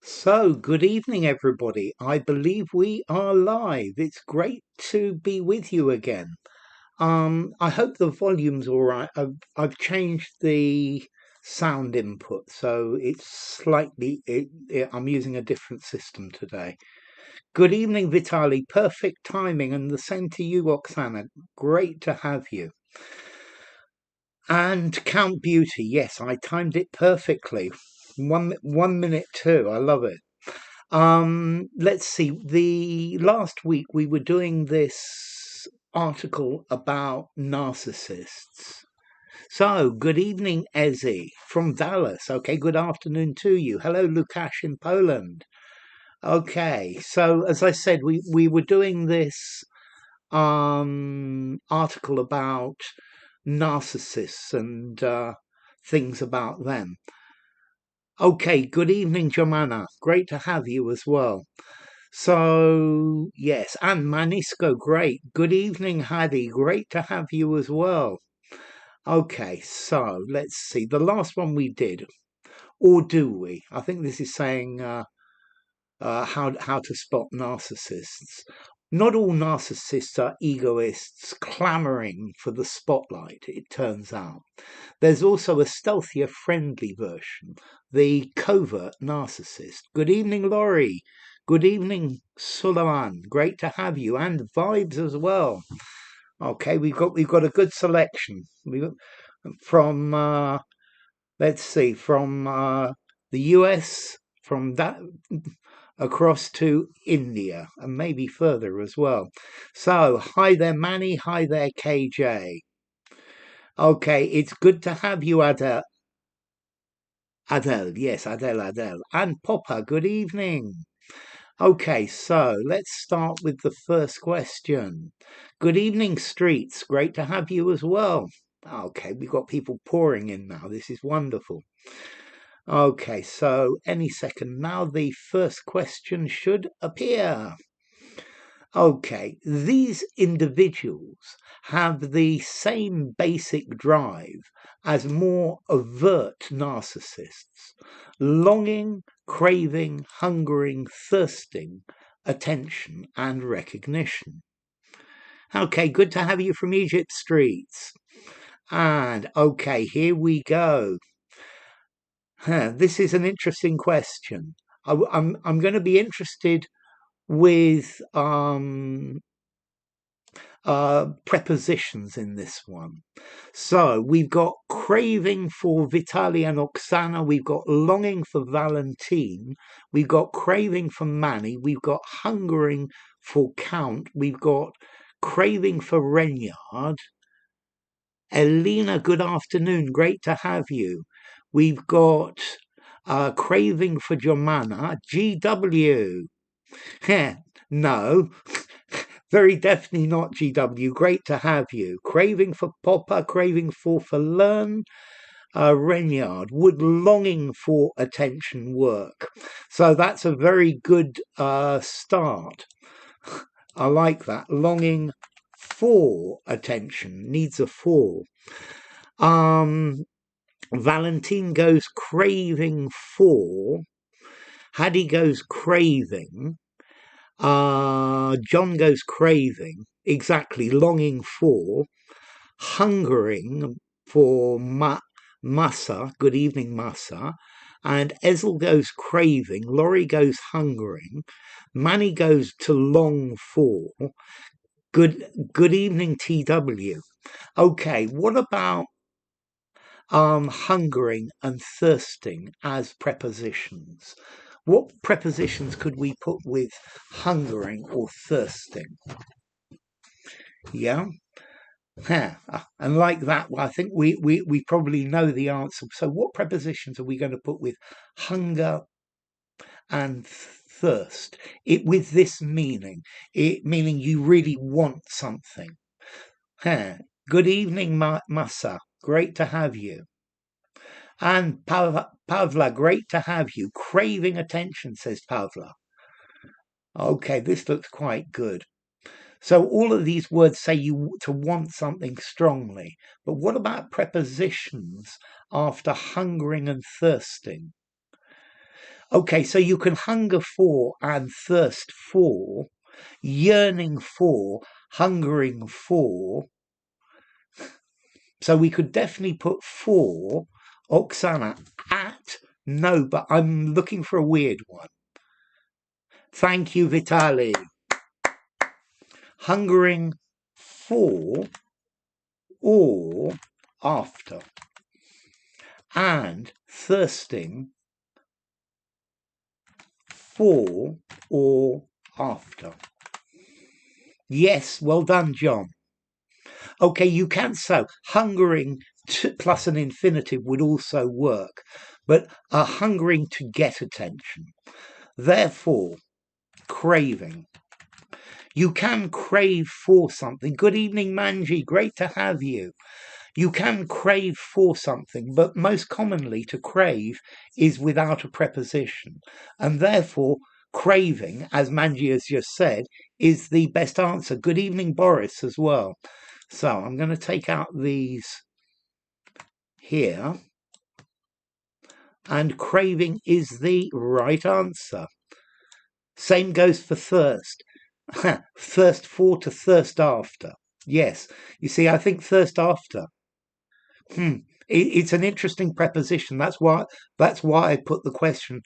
So, good evening, everybody. I believe we are live. It's great to be with you again. I hope the volume's all right. I've changed the sound input, so it's slightly. I'm using a different system today. Good evening, Vitali. Perfect timing, and the same to you, Oksana. Great to have you. And Count Beauty. Yes, I timed it perfectly. One minute too. I love it. Let's see. The last week we were doing this article about narcissists. So, good evening, Ezzy from Dallas. Okay, good afternoon to you. Hello, Lukasz in Poland. Okay, so as I said, we were doing this article about narcissists and things about them. Okay, good evening, Jomana. Great to have you as well. So, yes, and Manisco, great. Good evening, Hadi. Great to have you as well. Okay, so let's see. The last one we did, or do we? I think this is saying how to spot narcissists. Not all narcissists are egoists clamoring for the spotlight, it turns out. There's also a stealthier, friendly version, the covert narcissist. Good evening, Laurie. Good evening, Suleiman. Great to have you, and Vibes as well. Okay, we've got a good selection. From let's see, from the US, from that across to India, and maybe further as well. So, hi there, Manny. Hi there, KJ. Okay, it's good to have you, Adele. Yes, Adele. And Popper, good evening. Okay, so let's start with the first question. Good evening, Streets. Great to have you as well. Okay, we've got people pouring in now. This is wonderful. Okay, so any second now, the first question should appear. Okay, these individuals have the same basic drive as more overt narcissists, longing, craving, hungering, thirsting attention and recognition. Okay, good to have you from Egypt Streets. And okay, here we go. This is an interesting question. I'm going to be interested with prepositions in this one. So we've got craving for Vitaly and Oksana, we've got longing for Valentine, we've got craving for Manny, we've got hungering for Count, we've got craving for Renyard. Elena, good afternoon, great to have you. We've got craving for Jomana. GW. No, very definitely not GW. Great to have you. Craving for Popper, craving for Learn. Renyard, would longing for attention work? So that's a very good start. I like that. Longing for attention needs a for. Valentine goes craving for. Hattie goes craving. John goes craving. Exactly. Longing for. Hungering for Massa. Good evening, Massa. And Ezel goes craving. Laurie goes hungering. Manny goes to long for. Good evening, TW. Okay, what about hungering and thirsting as prepositions? What prepositions could we put with hungering or thirsting? Yeah. And like that, I think we probably know the answer. So what prepositions are we going to put with hunger and thirst? It with this meaning, meaning you really want something. Good evening, Massa. Great to have you. And Pavla, great to have you. Craving attention, says Pavla. Okay, this looks quite good. So all of these words say you to want something strongly. But what about prepositions after hungering and thirsting? Okay, so you can hunger for and thirst for, yearning for, hungering for. So we could definitely put for Oksana at. No, but I'm looking for a weird one. Thank you, Vitali. Hungering for or after. And thirsting for or after. Yes, well done, John. Okay, you can, so hungering plus an infinitive would also work, but hungering to get attention. Therefore, craving. You can crave for something. Good evening, Manji. Great to have you. You can crave for something, but most commonly to crave is without a preposition. And therefore, craving, as Manji has just said, is the best answer. Good evening, Boris, as well. So I'm going to take out these here. And craving is the right answer. Same goes for thirst. Thirst for to thirst after. Yes. You see, I think thirst after. It's an interesting preposition. That's why I put the question.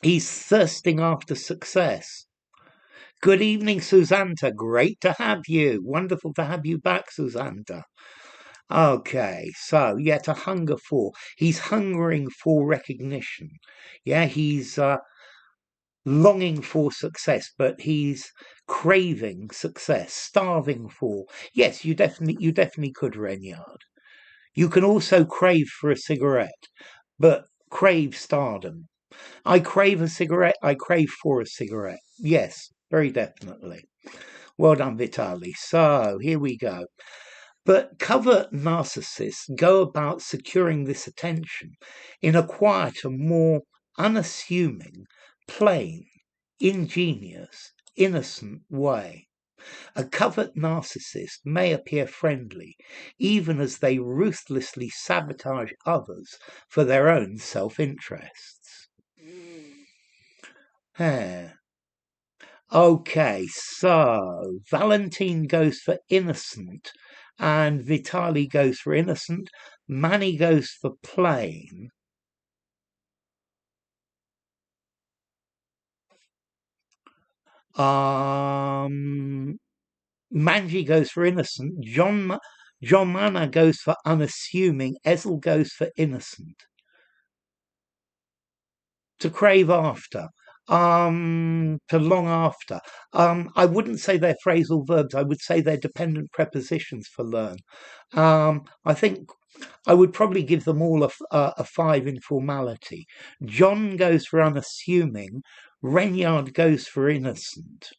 He's thirsting after success. Good evening, Susanta. Great to have you. Wonderful to have you back, Susanta. Okay, so yeah, to hunger for. He's hungering for recognition. Yeah, he's longing for success, but he's craving success, starving for. Yes, you definitely could, Renyard. You can also crave for a cigarette, but crave stardom. I crave a cigarette, I crave for a cigarette. Yes, very definitely. Well done, Vitali. So, here we go. But covert narcissists go about securing this attention in a quieter, more unassuming, plain, ingenious, innocent way. A covert narcissist may appear friendly, even as they ruthlessly sabotage others for their own self-interests. Okay, so Valentine goes for innocent, and Vitali goes for innocent. Manny goes for plain. Manji goes for innocent. John Mana goes for unassuming. Ezel goes for innocent. To crave after. To long after. I wouldn't say they're phrasal verbs. I would say they're dependent prepositions for learn. I think I would probably give them all a 5 in formality. John goes for unassuming. Renyard goes for innocent.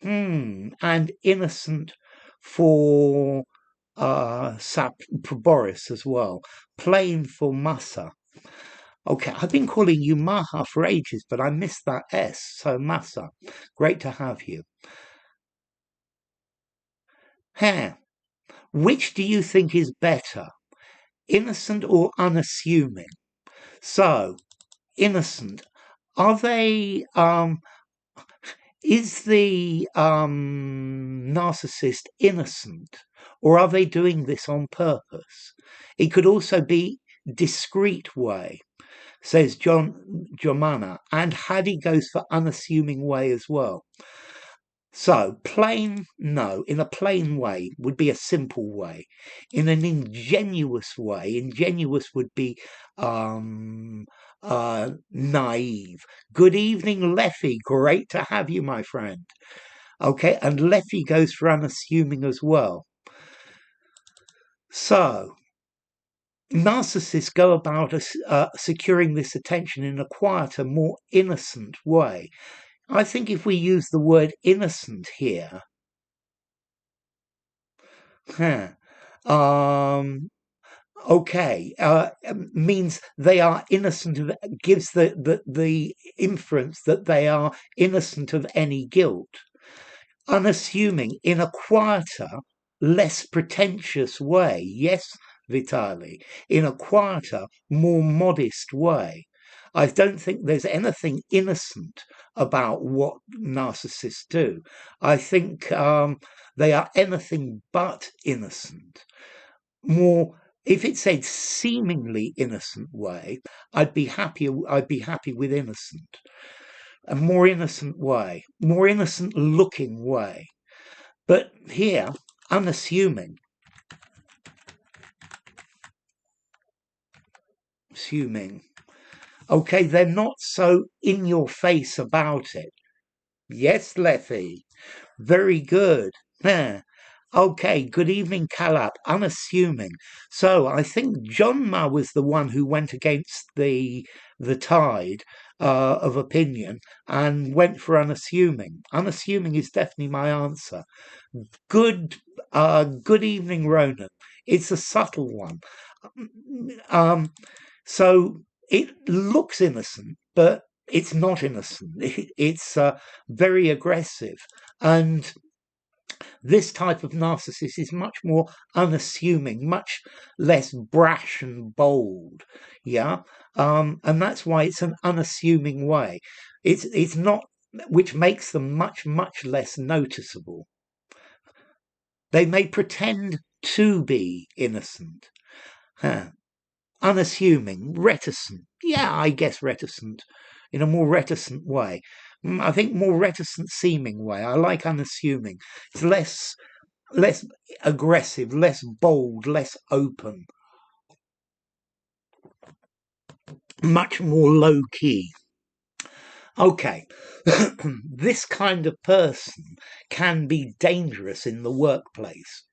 And innocent for Boris as well. Plain for Massa. Okay, I've been calling you Maha for ages, but I missed that S, so Massa. Great to have you. Which do you think is better, innocent or unassuming? So, innocent. Are they, is the narcissist innocent, or are they doing this on purpose? It could also be discreet way, says Jomana, and Hadi goes for unassuming way as well. So plain, no, in a plain way would be a simple way. In an ingenuous way, ingenuous would be naive. Good evening, Leffy. Great to have you, my friend. Okay, and Leffy goes for unassuming as well. So, narcissists go about securing this attention in a quieter, more innocent way. I think if we use the word innocent here, means they are innocent of, gives the inference that they are innocent of any guilt. Unassuming in a quieter, less pretentious way. Yes, Vitali, in a quieter, more modest way. I don't think there's anything innocent about what narcissists do. I think they are anything but innocent. More, if it said seemingly innocent way, I'd be happy with innocent. A more innocent way, more innocent looking way. But here, unassuming. Assuming. Okay, they're not so in your face about it. Yes, Letty. Very good. Yeah. Okay, good evening, Calap. Unassuming. So I think John Ma was the one who went against the tide of opinion and went for unassuming. Unassuming is definitely my answer. Good evening, Ronan. It's a subtle one. So it looks innocent, but it's not innocent. It's very aggressive. And this type of narcissist is much more unassuming, much less brash and bold. Yeah. And that's why it's an unassuming way. It's not, which makes them much, much less noticeable. They may pretend to be innocent. Unassuming, reticent. Yeah, I guess reticent, in a more reticent way. I think more reticent seeming way. I like unassuming. It's less aggressive, less bold, less open. Much more low key. Okay, this kind of person can be dangerous in the workplace,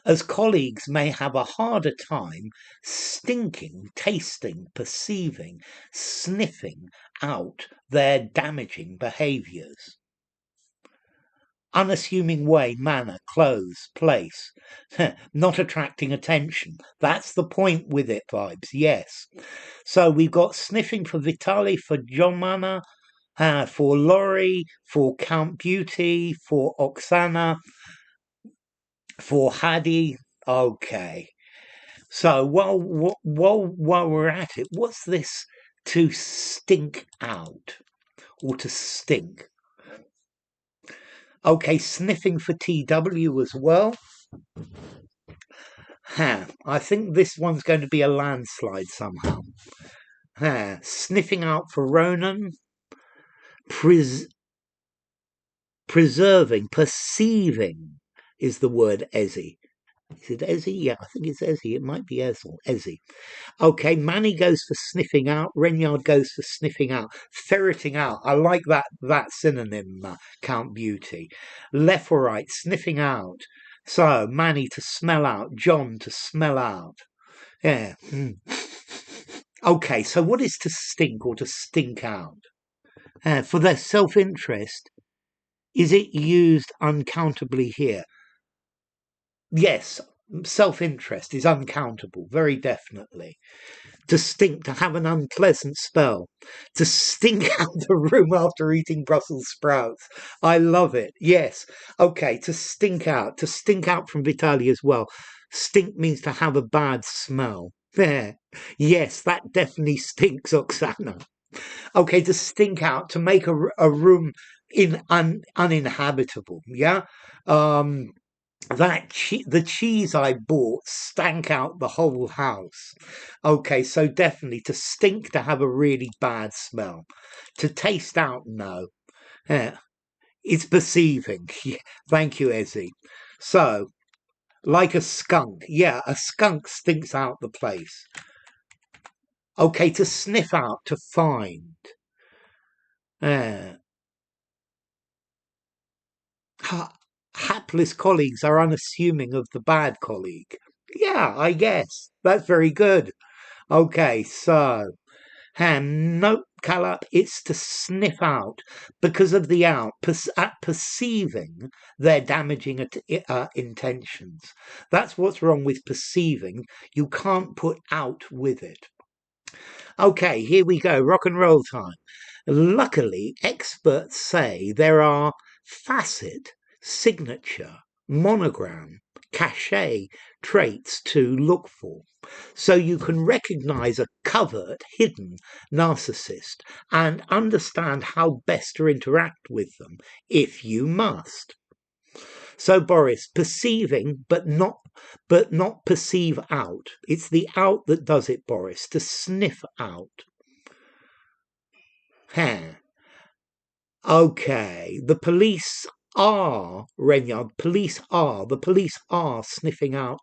as colleagues may have a harder time stinking, tasting, perceiving, sniffing out their damaging behaviours. Unassuming way, manner, clothes, place, not attracting attention. That's the point with it, vibes, yes. So we've got sniffing for Vitali, for Jomana, for Laurie, for Count Beauty, for Oksana, for Hadi. Okay. So while we're at it, what's this to stink out or to stink? Okay, sniffing for TW as well. I think this one's going to be a landslide somehow. Sniffing out for Ronan. Preserving, perceiving is the word Ezzy. Is it Ezzy? Yeah, I think it's Ezzy. It might be Ezel. Ezzy. Okay, Manny goes for sniffing out. Renyard goes for sniffing out. Ferreting out. I like that synonym, Count Beauty. Left or right, sniffing out. So, Manny to smell out. John to smell out. Yeah. Okay, so what is to stink or to stink out? For their self-interest, is it used uncountably here? Yes, self-interest is uncountable, very definitely. To stink, to have an unpleasant smell, to stink out the room after eating Brussels sprouts. I love it. Yes. Okay, to stink out from Vitali as well. Stink means to have a bad smell. There. Yes, that definitely stinks, Oksana. Okay, to stink out, to make a room uninhabitable. Yeah. The cheese I bought stank out the whole house. Okay, so definitely to stink, to have a really bad smell. To taste out, no. Yeah. It's perceiving. Thank you, Ezzy. So, like a skunk. Yeah, a skunk stinks out the place. Okay, to sniff out, to find. Hapless colleagues are unassuming of the bad colleague. Yeah, I guess. That's very good. Okay, so, nope, Calap, it's to sniff out because of the perceiving their damaging intentions. That's what's wrong with perceiving. You can't put out with it. Okay, here we go, rock and roll time. Luckily, experts say there are facet, signature, monogram, cachet, traits to look for. So you can recognize a covert, hidden narcissist and understand how best to interact with them if you must. So Boris, perceiving but not perceive out. It's the out that does it, Boris, to sniff out. Okay, the police are, Renyard, the police are sniffing out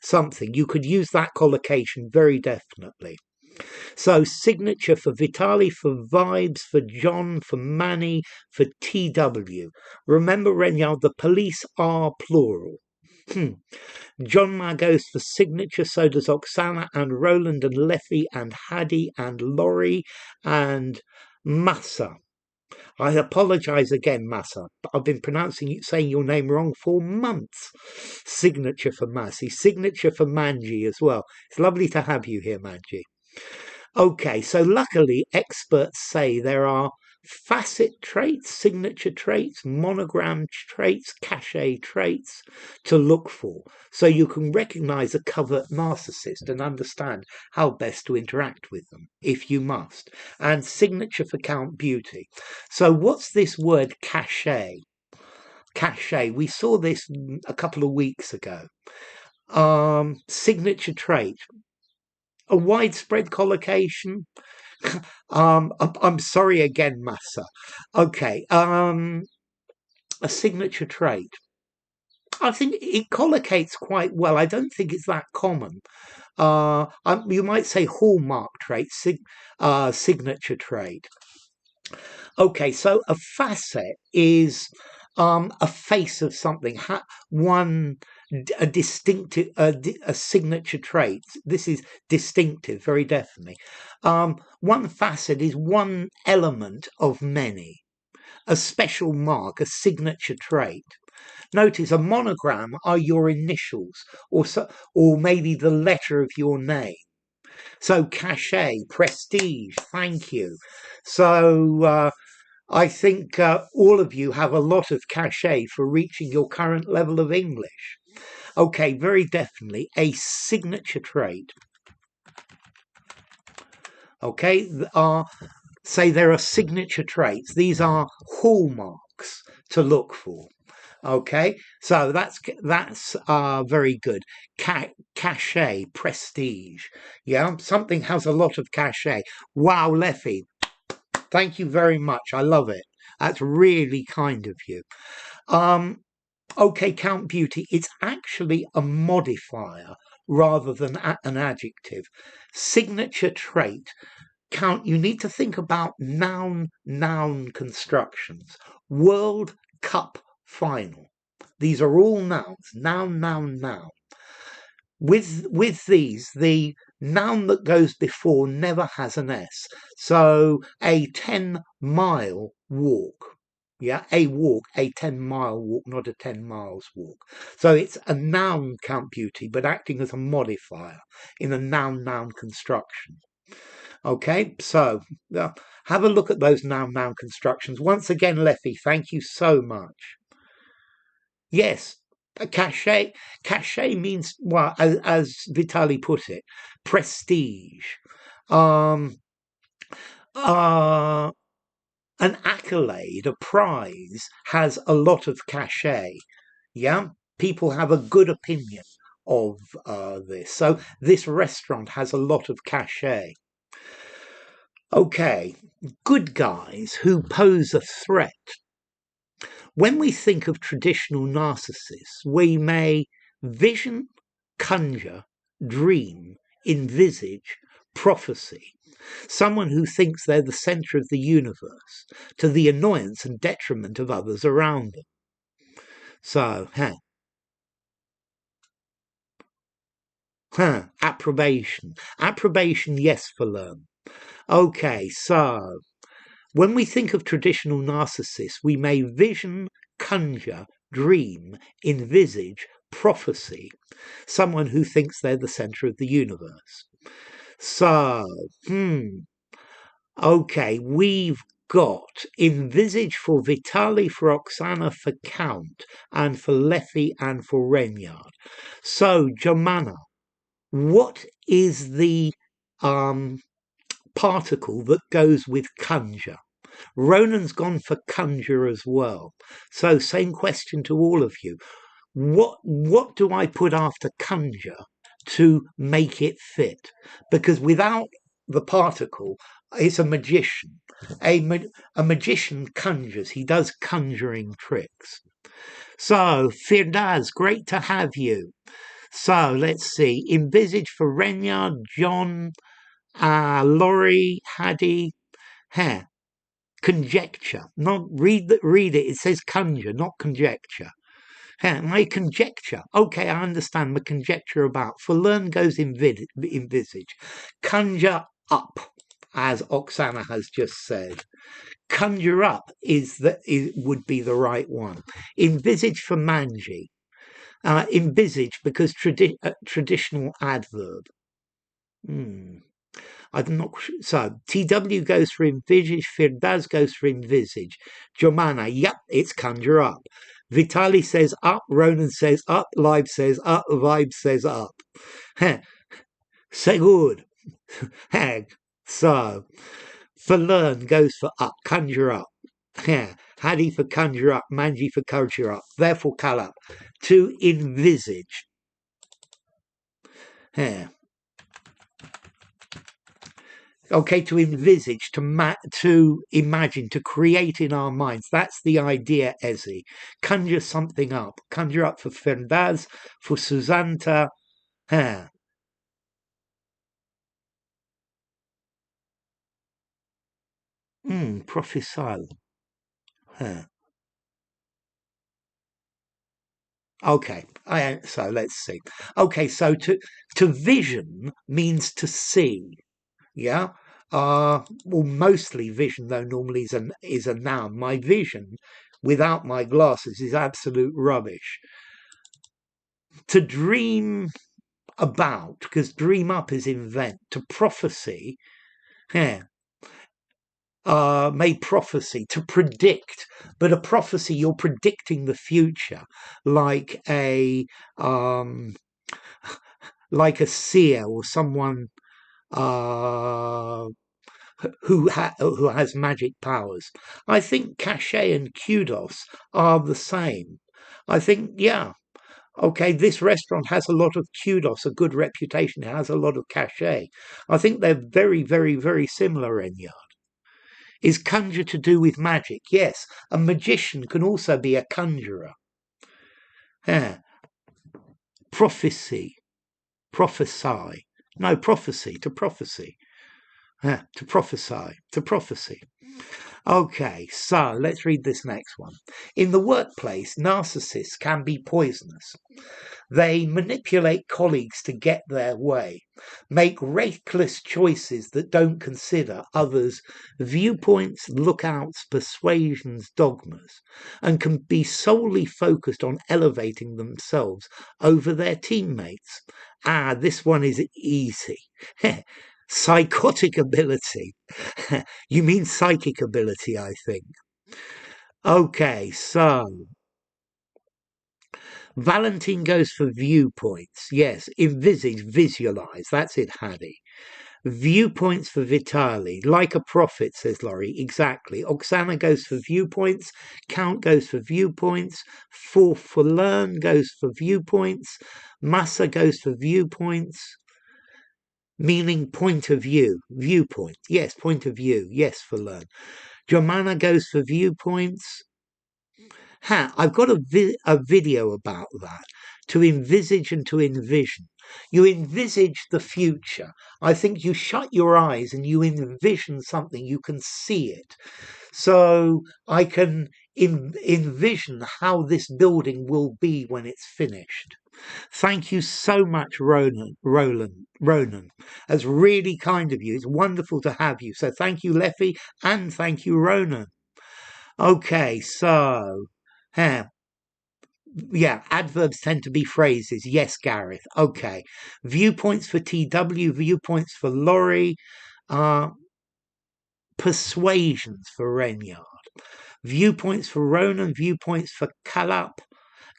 something. You could use that collocation very definitely. So signature for Vitali, for Vibes, for John, for Manny, for TW. Remember, Renyard, the police are plural. John Ma goes for signature, so does Oksana and Roland and Leffy and Hadi and Laurie and Massa. I apologise again, Massa, but I've been saying your name wrong for months. Signature for Massey, signature for Manji as well. It's lovely to have you here, Manji. Okay, so luckily experts say there are facet traits, signature traits, monogram traits, cachet traits to look for, so you can recognise a covert narcissist and understand how best to interact with them, if you must. And signature for Count Beauty. So what's this word cachet? Cachet, we saw this a couple of weeks ago. Signature trait, a widespread collocation. I'm sorry again, Massa. Okay, a signature trait. I think it collocates quite well. I don't think it's that common. You might say hallmark trait, signature trait. Okay, so a facet is a face of something, a distinctive, a signature trait. This is distinctive, very definitely. One facet is one element of many, a special mark, a signature trait. Notice a monogram are your initials, or maybe the letter of your name. So cachet, prestige, thank you. So I think all of you have a lot of cachet for reaching your current level of English. Okay, very definitely a signature trait. Okay, say there are signature traits. These are hallmarks to look for. Okay, so that's very good. Cachet, prestige. Yeah, something has a lot of cachet. Wow, Leffy, thank you very much. I love it. That's really kind of you. Okay, Count Beauty, it's actually a modifier rather than an adjective. Signature trait. Count, you need to think about noun constructions. World Cup final. These are all nouns. Noun. With these, the noun that goes before never has an S. So a 10-mile walk. Yeah, a walk, a 10-mile walk, not a 10 miles walk. So it's a noun, Count Beauty, but acting as a modifier in a noun construction. Okay, so have a look at those noun constructions. Once again, Leffy, thank you so much. Yes, a cachet. Cachet means, well, as Vitali put it, prestige. An accolade, a prize, has a lot of cachet. Yeah, people have a good opinion of this. So this restaurant has a lot of cachet. Okay, good guys who pose a threat. When we think of traditional narcissists, we may vision, conjure, dream, envisage, prophecy. Someone who thinks they're the centre of the universe, to the annoyance and detriment of others around them. So, approbation. Approbation, yes, for learn. Okay, so when we think of traditional narcissists, we may vision, conjure, dream, envisage, prophecy. Someone who thinks they're the centre of the universe. So, okay, we've got envisage for Vitali, for Oksana, for Count, and for Leffy, and for Renyard. So, Germana, what is the particle that goes with conjure? Ronan's gone for conjure as well. So, same question to all of you. What do I put after conjure to make it fit? Because without the particle, it's a magician. A magician conjures. He does conjuring tricks. So, Firdaz, great to have you. So, let's see. Envisage for Renyard, John, Laurie, Hadi, Hair. Conjecture. Not read it. It says conjure, not conjecture. My conjecture. Okay, I understand. My conjecture about. For learn goes envisage. Conjure up, as Oksana has just said. Conjure up would be the right one. Envisage for Manji. Envisage because traditional adverb. I'm not sure. So TW goes for envisage, Firdaz goes for envisage. Jomana, yep, it's conjure up. Vitali says up, Ronan says up, Live says up, Vibe says up. Say good. So, for learn goes for up, conjure up. Hadi for conjure up, Manji for conjure up. Therefore, call up. To envisage. Okay, to envisage, to imagine, to create in our minds. That's the idea, Ezzy. Conjure something up. Conjure up for Fernandez, for Susanta. Prophesial. Okay, so let's see. Okay, so to vision means to see. Yeah. Well, mostly vision, though, normally is a noun. My vision, without my glasses, is absolute rubbish. To dream about, because dream up is invent. To prophecy, may prophecy, to predict, but a prophecy, you're predicting the future, like a seer or someone who has magic powers. I think cachet and kudos are the same. I think, yeah. Okay, this restaurant has a lot of kudos, a good reputation. It has a lot of cachet. I think they're very, very, very similar, Enyard. Is conjure to do with magic? Yes. A magician can also be a conjurer. Prophecy. Prophesy. No, prophecy, to prophecy. To prophesy, to prophecy. Okay, so let's read this next one. In the workplace, narcissists can be poisonous. They manipulate colleagues to get their way, make reckless choices that don't consider others' viewpoints, lookouts, persuasions, dogmas, and can be solely focused on elevating themselves over their teammates. This one is easy. Psychotic ability. You mean psychic ability, I think. Okay, so Valentine goes for viewpoints. Yes, envisage, visualize. That's it, Hadi. Viewpoints for Vitali. Like a prophet, says Laurie. Exactly. Oksana goes for viewpoints. Count goes for viewpoints. For learn goes for viewpoints. Massa goes for viewpoints. Meaning point of view. Viewpoint. Yes, point of view. Yes, for learn. Jomana goes for viewpoints. I've got a video about that. To envisage and to envision. You envisage the future. I think you shut your eyes and you envision something. You can see it. So I can envision how this building will be when it's finished. Thank you so much, Ronan. That's really kind of you. It's wonderful to have you. So thank you, Leffy, and thank you, Ronan. Okay, so yeah, adverbs tend to be phrases. Yes, Gareth. Okay. Viewpoints for TW, viewpoints for Laurie. Persuasions for Renyard. Viewpoints for Ronan, viewpoints for Kalap.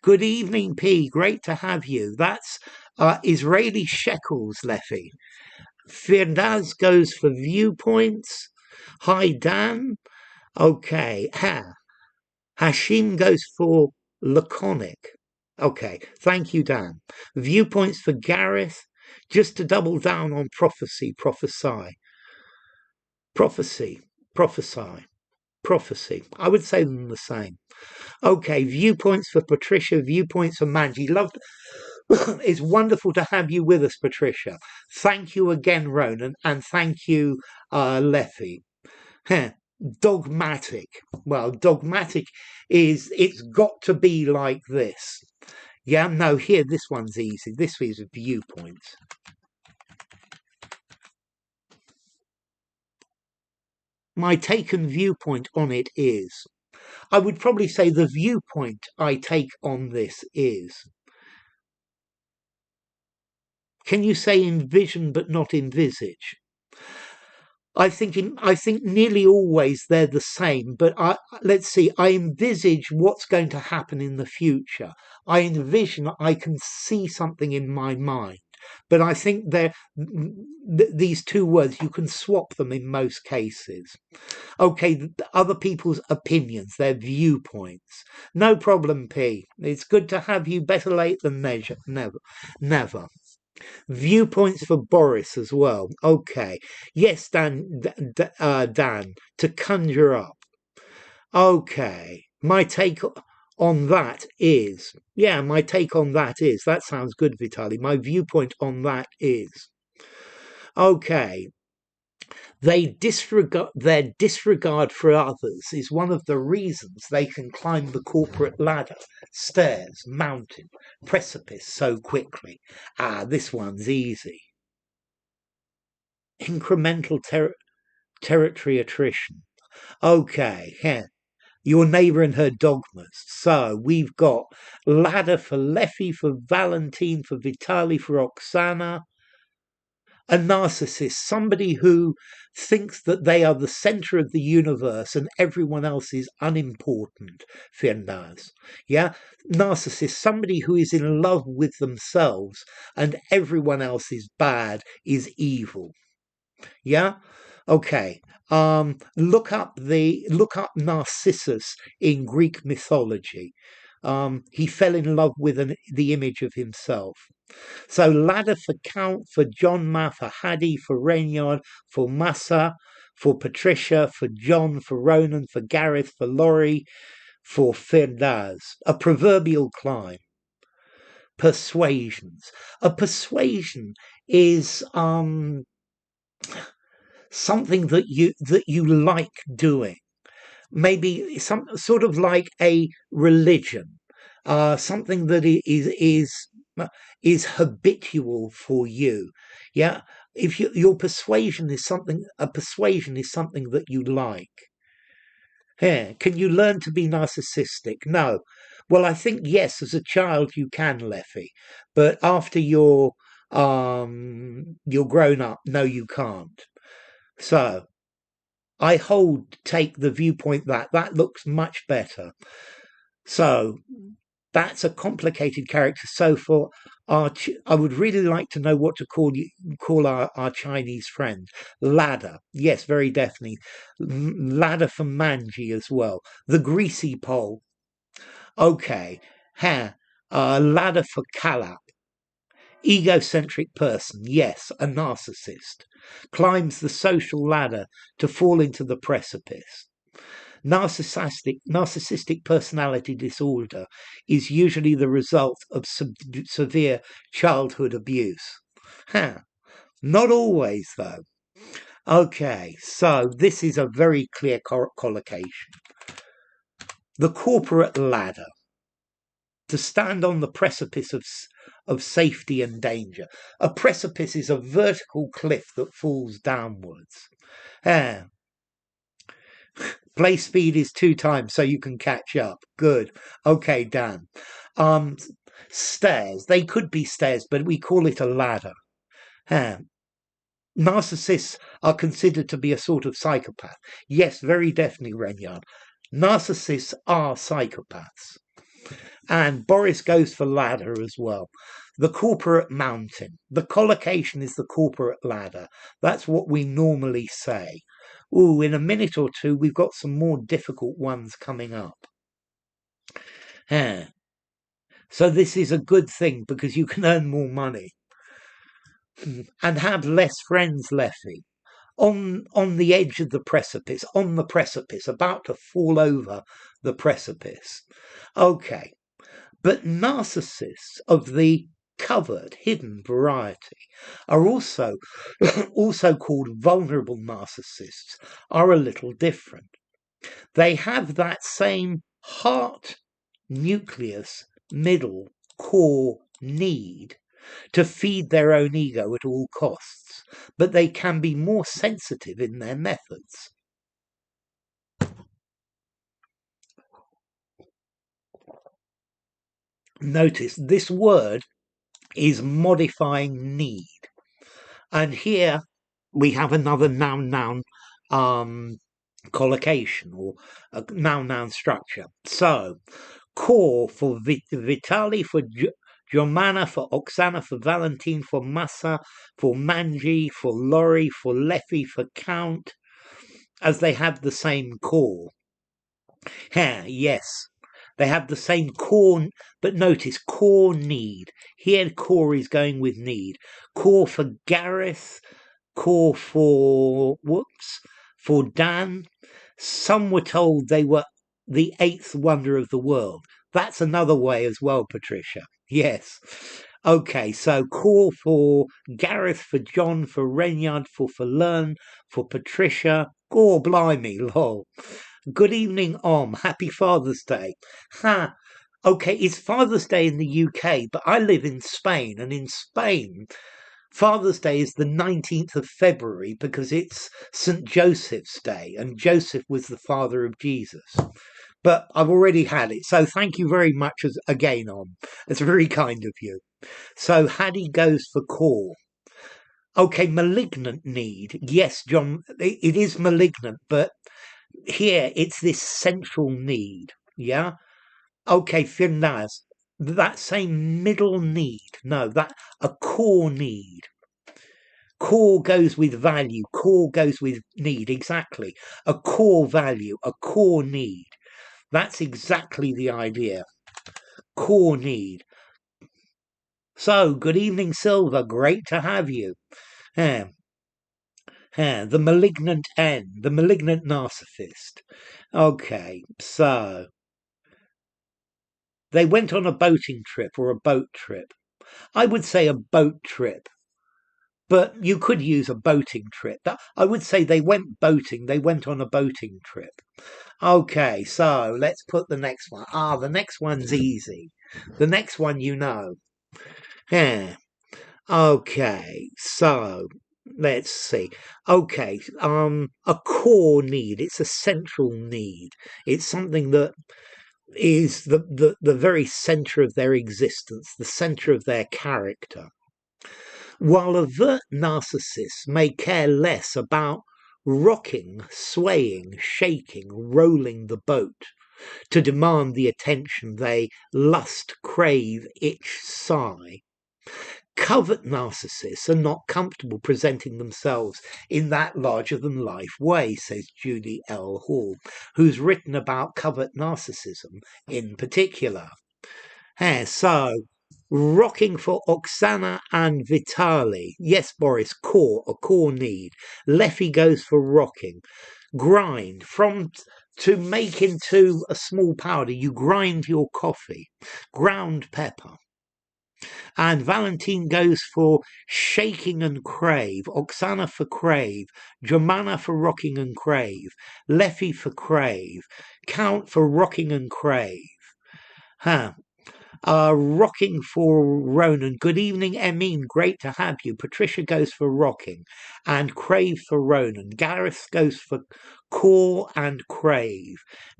Good evening, P. Great to have you. That's Israeli shekels, Leffy. Firdaz goes for viewpoints. Hi, Dan. Okay. Hashim goes for laconic. Okay. Thank you, Dan. Viewpoints for Gareth. Just to double down on prophecy, prophesy. Prophecy, prophesy, prophecy. I would say them the same. Okay, viewpoints for Patricia, viewpoints for Manji. It's wonderful to have you with us, Patricia. Thank you again, Ronan, and thank you, Leffy. Dogmatic. Well, dogmatic is, it's got to be like this. Yeah, no, here, this one's easy. This is viewpoints. My taken viewpoint on it is, I would probably say the viewpoint I take on this is, can you say envision but not envisage? I think nearly always they're the same, but let's see, I envisage what's going to happen in the future. I envision, I can see something in my mind. But I think these two words, you can swap them in most cases. Okay, other people's opinions, their viewpoints. No problem, P. It's good to have you. Better late than never. Viewpoints for Boris as well. Okay. Yes, Dan, to conjure up. Okay. My take on that is, that sounds good, Vitaly. My viewpoint on that is, okay, their disregard for others is one of the reasons they can climb the corporate ladder, stairs, mountain, precipice so quickly. This one's easy. Incremental territory attrition. Okay, yeah. Your neighbour and her dogmas. So we've got ladder for Leffy, for Valentine, for Vitaly, for Oksana. A narcissist, somebody who thinks that they are the center of the universe and everyone else is unimportant. Firdaz. Yeah, narcissist, somebody who is in love with themselves and everyone else is bad, is evil. Yeah. Okay. Look up Narcissus in Greek mythology. He fell in love with the image of himself. So ladder for Count, for John Ma, for Hadi, for Renyard, for Massa, for Patricia, for John, for Ronan, for Gareth, for Laurie, for Firdaz. A proverbial climb. Persuasions. A persuasion is something that you like doing. Maybe some sort of like a religion. Something that is habitual for you. Yeah, if your persuasion is something, a persuasion is something that you like. Yeah, can you learn to be narcissistic? No. Well, I think yes, as a child you can, Leffy, but after you're grown up, no, you can't. So I take the viewpoint that looks much better. So that's a complicated character. So for I would really like to know what to call our Chinese friend. Ladder. Yes, very definitely. Ladder for Manji as well. The greasy pole. Okay. Ladder for Kalap. Egocentric person. Yes, a narcissist. Climbs the social ladder to fall into the precipice. Narcissistic personality disorder is usually the result of severe childhood abuse. Not always, though. Okay, so this is a very clear collocation. The corporate ladder. To stand on the precipice of safety and danger. A precipice is a vertical cliff that falls downwards. Play speed is 2 times so you can catch up. Good. Okay, Dan. Stairs. They could be stairs, but we call it a ladder. narcissists are considered to be a sort of psychopath. Yes, very definitely, Renyard. Narcissists are psychopaths. And Boris goes for ladder as well. The corporate mountain. The collocation is the corporate ladder. That's what we normally say. Ooh, in a minute or two, we've got some more difficult ones coming up. Yeah. So this is a good thing because you can earn more money and have less friends, Leffy. On the edge of the precipice, on the precipice, about to fall over the precipice. Okay. But narcissists of the covert, hidden variety are also called vulnerable narcissists, are a little different. They have that same heart nucleus, middle, core need to feed their own ego at all costs, but they can be more sensitive in their methods. Notice this word is modifying need. And here we have another noun-noun collocation or a noun-noun structure. So, core for Vitali, for Germana, for Oksana, for Valentine, for Massa, for Manji, for Lori, for Leffy, for Count, as they have the same core. Yes, they have the same core, but notice core need. Here core is going with need. Core for Gareth, core for for Dan. Some were told they were the eighth wonder of the world. That's another way as well, Patricia. Yes. Okay, so core for Gareth, for John, for Renyard, for Learn, for Patricia. Oh, blimey, lol. Good evening, Happy Father's Day. Ha. Okay, it's Father's Day in the UK, but I live in Spain, and in Spain, Father's Day is the 19th of February because it's St. Joseph's Day, and Joseph was the father of Jesus. But I've already had it, so thank you very much again, It's very kind of you. So Hattie goes for core. Okay, malignant need. Yes, John, it is malignant, but here it's this central need. Yeah? Okay, Finnaz, that same middle need. No, that a core need. Core goes with value. Core goes with need. Exactly. A core value, a core need. That's exactly the idea. Core need. So, good evening, Silver. Great to have you. The malignant N, the malignant narcissist. Okay, so they went on a boating trip or a boat trip. I would say a boat trip, but you could use a boating trip. I would say they went boating. They went on a boating trip. Okay, so let's put the next one. The next one's easy. The next one you know. Yeah. Okay, so let's see. Okay, a core need. It's a central need. It's something that is the very center of their existence, the center of their character. While overt narcissists may care less about rocking, swaying, shaking, rolling the boat to demand the attention they lust, crave, itch, sigh, covert narcissists are not comfortable presenting themselves in that larger-than-life way, says Julie L. Hall, who's written about covert narcissism in particular. So, rocking for Oksana and Vitali. Yes, Boris, core, a core need. Leffy goes for rocking. Grind, to make into a small powder, you grind your coffee. Ground pepper. And Valentine goes for shaking and crave, Oksana for crave, Germana for rocking and crave, Leffy for crave, Count for rocking and crave. Rocking for Ronan. Good evening, Emine. Great to have you. Patricia goes for rocking and crave for Ronan. Gareth goes for core and crave.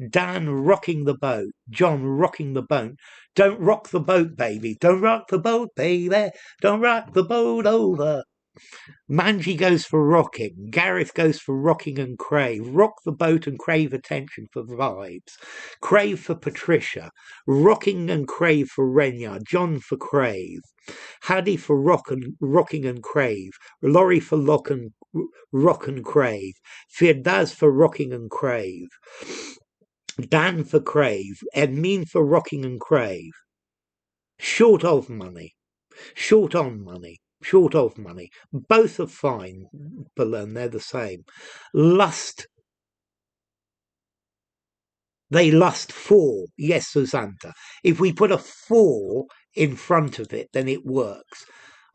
Dan rocking the boat. John rocking the boat. Don't rock the boat, baby. Don't rock the boat, baby. Don't rock the boat over. Manji goes for rocking. Gareth goes for rocking and crave. Rock the boat and crave attention for vibes. Crave for Patricia. Rocking and crave for Renya. John for crave. Haddy for rocking and crave. Laurie for rock and crave. Firdaz for rocking and crave. Dan for crave. Edmeen for rocking and crave. Short of money. Short on money. Short of money. Both are fine, Belen, they're the same. Lust. They lust for. Yes, Susanta. If we put a for in front of it, then it works.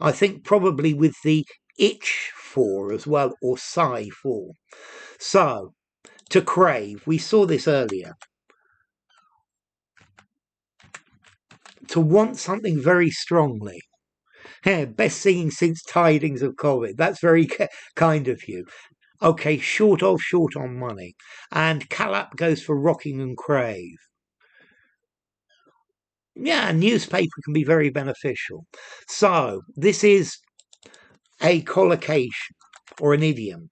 I think probably with the itch for as well, or sigh for. So, to crave, we saw this earlier. To want something very strongly. Yeah, best singing since tidings of COVID. That's very kind of you. Okay, short on money. And Calap goes for rocking and crave. Yeah, newspaper can be very beneficial. So, this is a collocation or an idiom.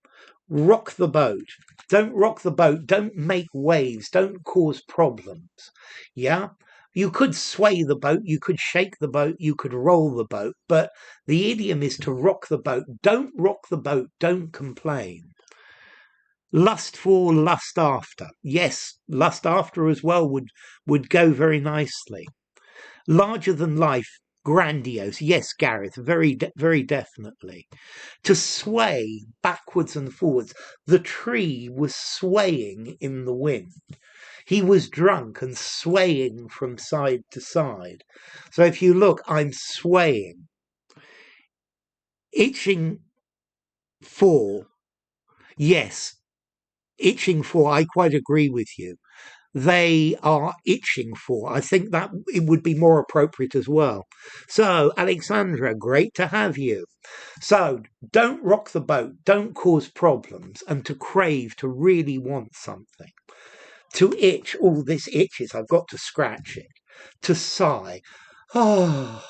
Rock the boat. Don't rock the boat. Don't make waves. Don't cause problems. Yeah? You could sway the boat, you could shake the boat, you could roll the boat, but the idiom is to rock the boat. Don't rock the boat, don't complain. Lust for, lust after. Yes, lust after as well would go very nicely. Larger than life, grandiose. Yes, Gareth, very definitely. To sway backwards and forwards. The tree was swaying in the wind. He was drunk and swaying from side to side. So if you look, I'm swaying. Itching for, yes, itching for, I quite agree with you. They are itching for. I think that it would be more appropriate as well. So, Alexandra, great to have you. So, don't rock the boat, don't cause problems, and to crave, to really want something. To itch, all this itches, I've got to scratch it. To sigh, oh,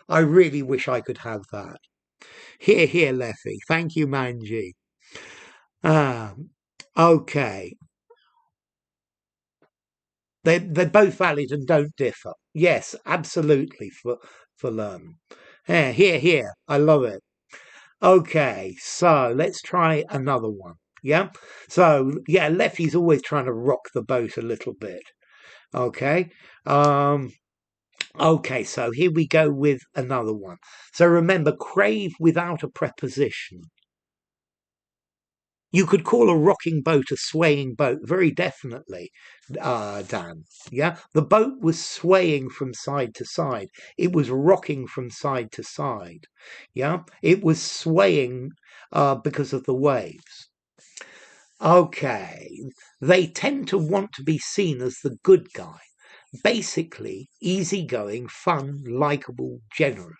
I really wish I could have that. Here, Leffy. Thank you, Manji. Okay. They're both valid and don't differ. Yes, absolutely, for learn. Here. I love it. Okay, so let's try another one. Yeah? So, yeah, Leffy's always trying to rock the boat a little bit. Okay. Okay, so here we go with another one. So remember, crave without a preposition. You could call a rocking boat a swaying boat, very definitely, Dan. Yeah, the boat was swaying from side to side. It was rocking from side to side. Yeah, it was swaying because of the waves. Okay, they tend to want to be seen as the good guy. Basically, easygoing, fun, likable, generous.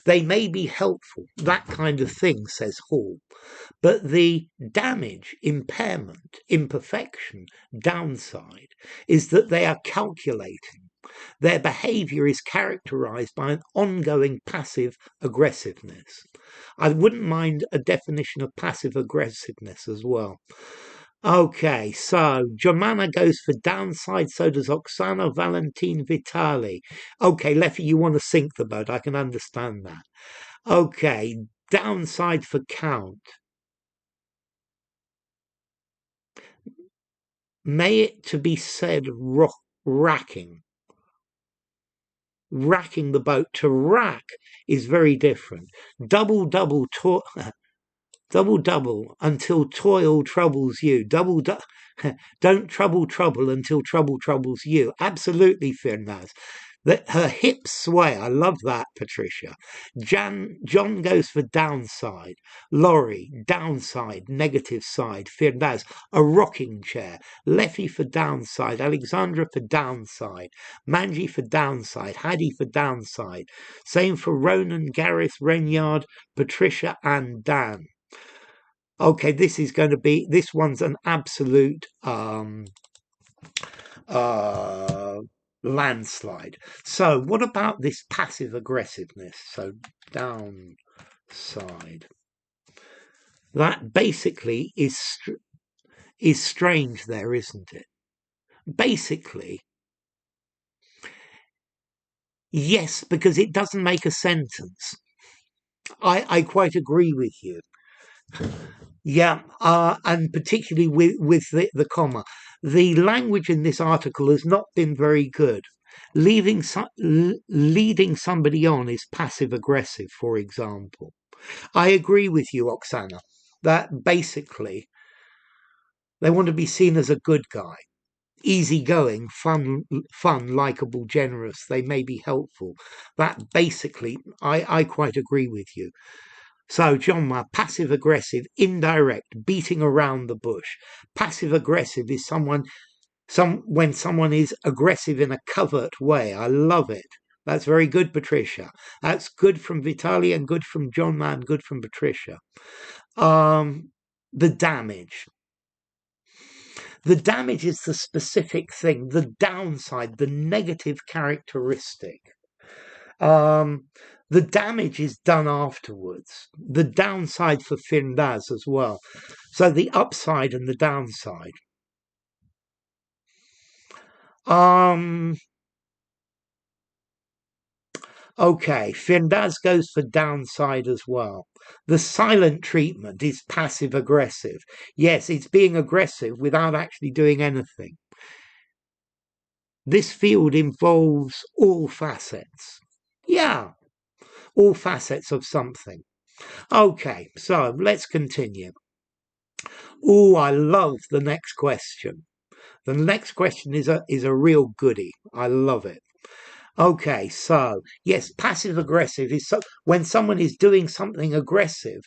They may be helpful, that kind of thing, says Hall. But the damage, impairment, imperfection, downside is that they are calculating. Their behaviour is characterised by an ongoing passive aggressiveness. I wouldn't mind a definition of passive aggressiveness as well. Okay, so Germana goes for downside, so does Oksana, Valentine, Vitali. Okay, Leffy, you want to sink the boat, I can understand that. Okay, downside for count. May it to be said racking. Racking the boat. To rack is very different. Double until toil troubles you. Don't trouble until trouble troubles you. Absolutely, Firnaz. That her hips sway. I love that, Patricia. John goes for downside. Laurie, downside, negative side. Firnaz, a rocking chair. Leffy for downside. Alexandra for downside. Manji for downside. Haddy for downside. Same for Ronan, Gareth, Renyard, Patricia, and Dan. Okay, this one's an absolute landslide. So what about this passive aggressiveness? So downside. side. That basically is strange there, isn't it? Basically, yes, because it doesn't make a sentence. I quite agree with you. Yeah, and particularly with the comma. The language in this article has not been very good. Leading somebody on is passive aggressive, for example. I agree with you, Oksana, that basically they want to be seen as a good guy. Easygoing, fun, likable, generous. They may be helpful. That basically, I quite agree with you. So, John, passive aggressive, indirect, beating around the bush. Passive aggressive is when someone is aggressive in a covert way. I love it. That's very good, Patricia. That's good from Vitaly and good from John Ma and good from Patricia. The damage. The damage is the specific thing, the downside, the negative characteristic. The damage is done afterwards. The downside for Findaz as well. So the upside and the downside. Okay, Findaz goes for downside as well. The silent treatment is passive aggressive. Yes, it's being aggressive without actually doing anything. This field involves all facets. Yeah, all facets of something. Okay, so let's continue. Oh, I love the next question. The next question is a real goodie. I love it. Okay, so yes, passive aggressive is when someone is doing something aggressive,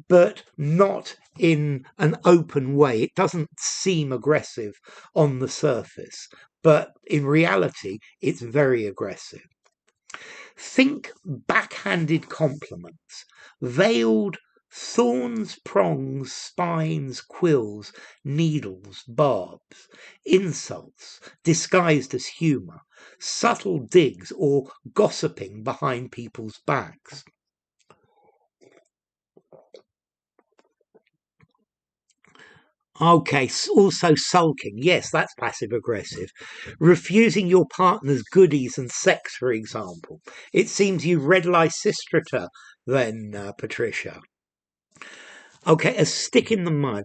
but not in an open way. It doesn't seem aggressive on the surface, but in reality, it's very aggressive. Think backhanded compliments, veiled thorns, prongs, spines, quills, needles, barbs, insults disguised as humour, subtle digs or gossiping behind people's backs. Okay, also sulking. Yes, that's passive aggressive. Refusing your partner's goodies and sex, for example. It seems you've read Lysistrata then, Patricia. Okay, a stick in the mud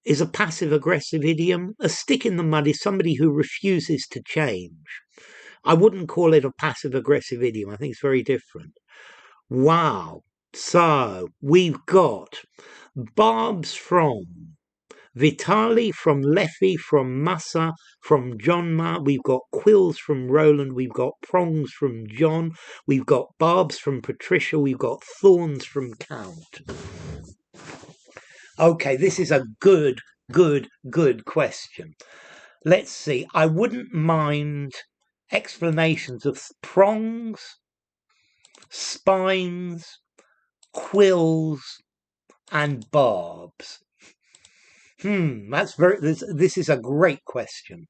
is a passive aggressive idiom. A stick in the mud is somebody who refuses to change. I wouldn't call it a passive aggressive idiom. I think it's very different. Wow. So we've got barbs from Vitaly, from Leffy, from Massa, from John Ma. We've got quills from Roland. We've got prongs from John. We've got barbs from Patricia. We've got thorns from Count. Okay, this is a good question. Let's see. I wouldn't mind explanations of prongs, spines, quills, and barbs. That's this is a great question.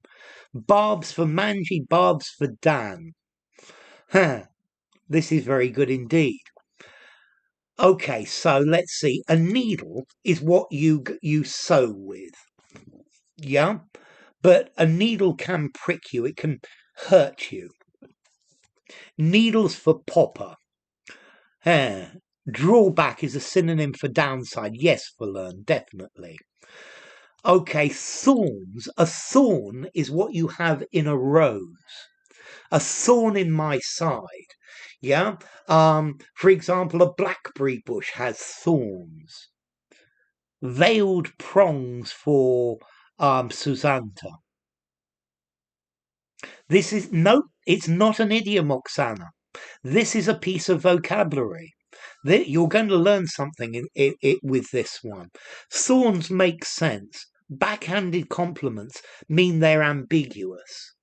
Barbs for Manji, barbs for Dan. This is very good indeed. Okay, so let's see. A needle is what you sew with. Yeah? But a needle can prick you. It can hurt you. Needles for popper. Drawback is a synonym for downside. Yes, for learn, definitely. Okay, thorns. A thorn is what you have in a rose. A thorn in my side. Yeah? For example, a blackberry bush has thorns. Veiled prongs for Susanta. This is it's not an idiom, Oksana. This is a piece of vocabulary. You're going to learn something with this one. Thorns make sense. Backhanded compliments mean they're ambiguous.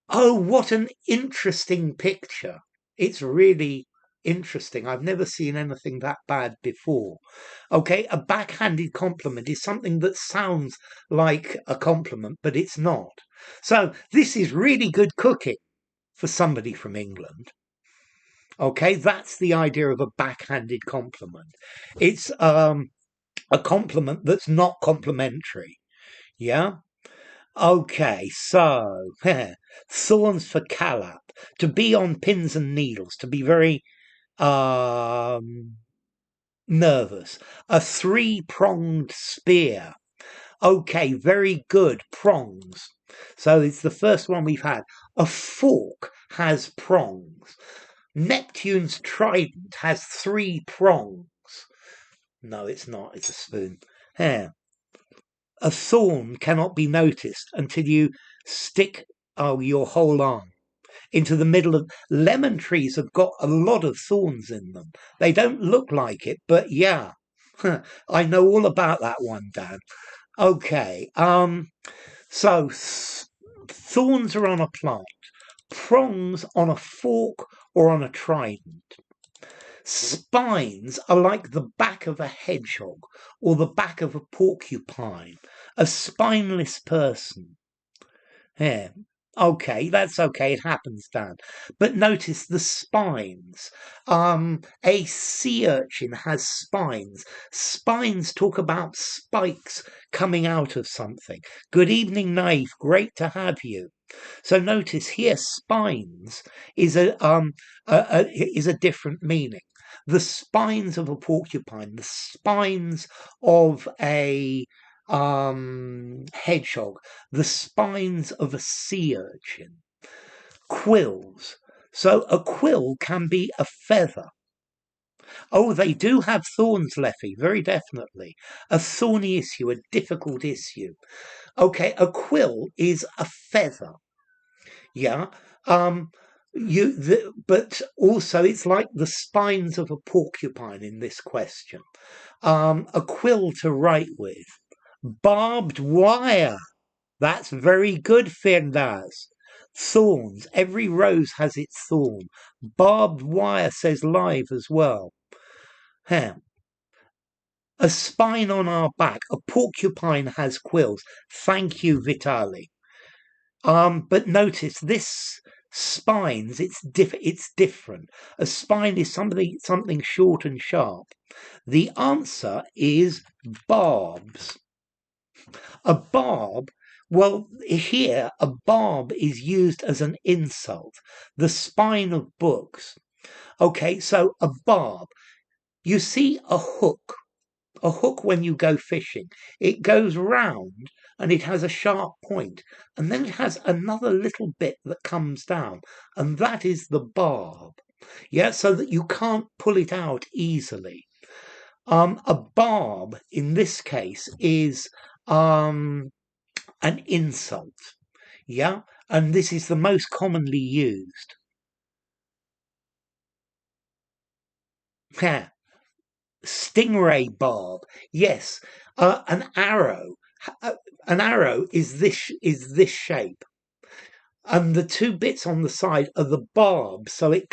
Oh, what an interesting picture. It's really interesting. I've never seen anything that bad before. Okay, a backhanded compliment is something that sounds like a compliment, but it's not. So this is really good cooking for somebody from England. Okay, that's the idea of a backhanded compliment. It's a compliment that's not complimentary. Yeah. Okay, so thorns for Calap. To be on pins and needles. To be very nervous. A three-pronged spear. Okay, very good. Prongs. So it's the first one we've had. A fork has prongs. Neptune's trident has 3 prongs. No, it's not. It's a spoon. Here. A thorn cannot be noticed until you stick your whole arm into the middle of... Lemon trees have got a lot of thorns in them. They don't look like it, but yeah. I know all about that one, Dan. Okay. So thorns are on a plant. Prongs on a fork or on a trident. Spines are like the back of a hedgehog or the back of a porcupine. A spineless person. Yeah. Okay, that's okay. It happens, Dan. But notice the spines. A sea urchin has spines. Spines talk about spikes coming out of something. Good evening, Naive. Great to have you. So notice here, spines is a different meaning. The spines of a porcupine, the spines of a hedgehog, the spines of a sea urchin. Quills. So a quill can be a feather. Oh, they do have thorns, Leffy, very definitely. A thorny issue, a difficult issue. Okay, a quill is a feather. Yeah. But also it's like the spines of a porcupine in this question. A quill to write with. Barbed wire. That's very good, Firnaz. Thorns. Every rose has its thorn. Barbed wire says live as well. A spine on our back. A porcupine has quills. Thank you, Vitali. But notice this spines, it's different. A spine is something short and sharp. The answer is barbs. A barb, well, here a barb is used as an insult. The spine of books. Okay, so a barb. You see a hook. A hook when you go fishing. It goes round and it has a sharp point, and then it has another little bit that comes down, and that is the barb. Yeah, so that you can't pull it out easily. A barb in this case is an insult. Yeah, and this is the most commonly used. Yeah. Stingray barb. Yes, an arrow. An arrow is this shape, and the 2 bits on the side are the barbs, so it